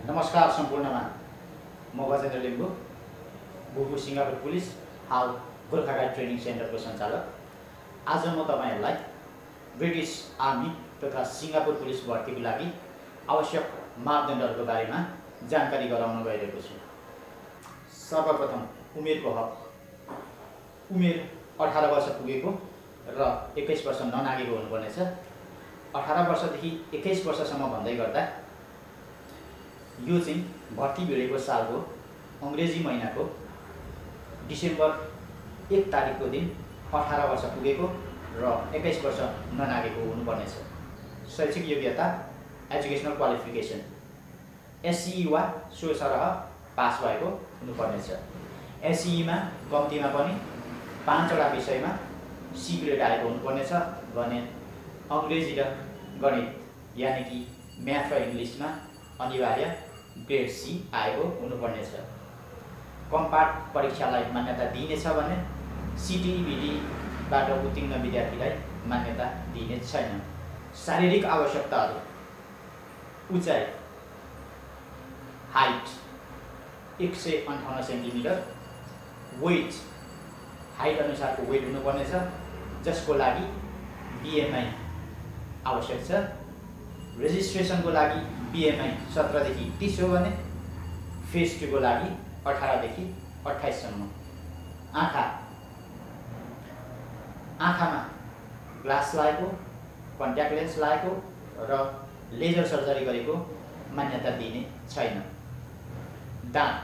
नमस्कार सम्पूर्णमा म गजेन्द्र लिम्बू बुबु सिंगापुर पुलिस हाल गोर्खा गाइड ट्रेनिङ सेन्टरको सञ्चालक। आज म तपाईहरुलाई ब्रिटिश आर्मी तथा सिंगापुर पुलिस भर्तीको लागि आवश्यक मापदण्डहरूको बारेमा जानकारी गराउन गइरहेको छु। सर्वप्रथम उमेरको हक। उमेर 18 वर्ष पुगेको र 21 वर्ष ननागेको हुनुपर्नेछ। 18 वर्षदेखि 21 वर्षसम्म भन्दै गर्दा यो चाहिँ भर्ती भिडेको सालको अंग्रेजी महिनाको डिसेम्बर 1 तारिखको दिन 18 वर्ष पुगेको र 21 वर्ष ननागेको हुनुपर्नेछ। शैक्षिक योग्यता एजुकेशनल क्वालिफिकेसन एससीई वा सो सरह पास भएको हुनुपर्नेछ। एससीई मा कम्तीमा पनि 5 वटा विषयमा सी ग्रेड आएको हुनुपर्नेछ भने अंग्रेजी र गणित यानी कि म्याथ र इंग्लिशमा अनिवार्य ग्रेड सी आएको हुनुपर्नेछ। कम्पार्ट परीक्षालाई मान्यता दिइनेछ भने सीटीईबीडीबाट उत्तीर्ण विद्यार्थीलाई मान्यता दिइने छैन। शारीरिक आवश्यकताहरू उचाइ हाइट 158 सेन्टिमिटर, वेट हाइट अनुसारको वेट हुनुपर्नेछ जसको लागि बीएमआई आवश्यक छ। रेजिस्ट्रेसनको लागि बीएमआई 17 देखि 30 हो भने फेज 2 को लागि 18 देखि 28 सम्म। आँखामा ग्लास लागेको, कन्ट्याक्ट लेन्स लागेको र लेजर सर्जरी गरेको मान्यता दिइने छैन। दाँत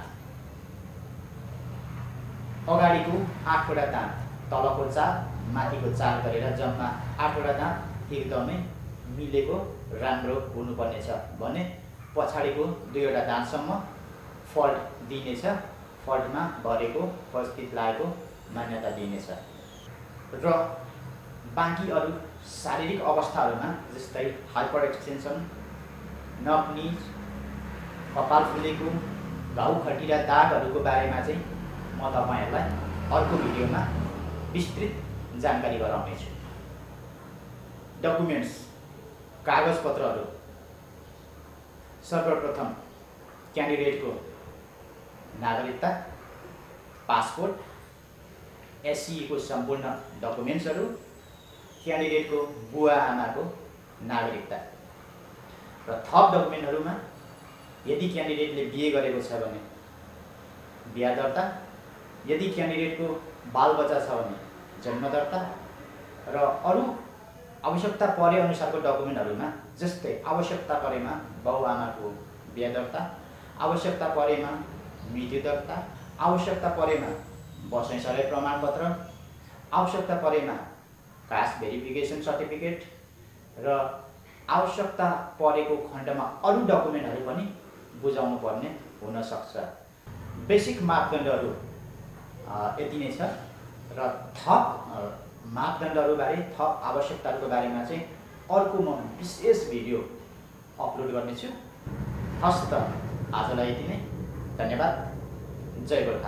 अगाडिको 8 वटा दाँत, तलको 4 माथिको 4 गरेर जम्मा 8 वटा दाँत एकदमै मिलेको राम्रो हुनुपर्नेछ भने पछाडिको 2 वटा दाँतसम्म फल्ट दिइनेछ। फल्टमा भरेको उपस्थित लागेको मान्यता दिइनेछ। र बाँकी अरु शारीरिक अवस्थाहरूमा जस्तै हाइपर एक्सटेन्सन, नक नीज, कपाल फुलेको, घाउ खटिरा दागहरूको बारेमा चाहिँ म तपाईहरुलाई अर्को भिडियोमा विस्तृत जानकारी गराउनेछु। डकुमेन्ट्स कागजपत्रहरू सर्वप्रथम क्यान्डिडेटको नागरिकता, पासपोर्ट, एससीई को सम्पूर्ण डकुमेन्ट्सहरू, क्यान्डिडेटको बुवा आमाको नागरिकता र थप डकुमेन्टहरूमा यदि क्यान्डिडेटले बिए गरेको छ भने बिहा दर्ता, यदि क्यान्डिडेटको बालबच्चा छ भने जन्म दर्ता र अरु आवश्यकता परे अनुसारको डकुमेन्टहरूमा जस्तै आवश्यकता परेमा बाउआमाको बिहा दर्ता, आवश्यकता परेमा मृत्यु दर्ता, आवश्यकता परेमा बसैँसराई प्रमाणपत्र, आवश्यकता परेमा कास्ट भेरिफिकेसन सर्टिफिकेट र आवश्यकता परेको खण्डमा अरु डकुमेन्टहरू पनि बुझाउनु पर्ने हुन सक्छ। बेसिक मापदण्डहरू यति नै छ र थप मापदण्डहरू बारे, थप आवश्यकताहरूको बारेमा चाहिँ अर्को म विशेष भिडियो अपलोड गर्नेछु। हस्त आजलाई यति नै। धन्यवाद। जय गोर्खा।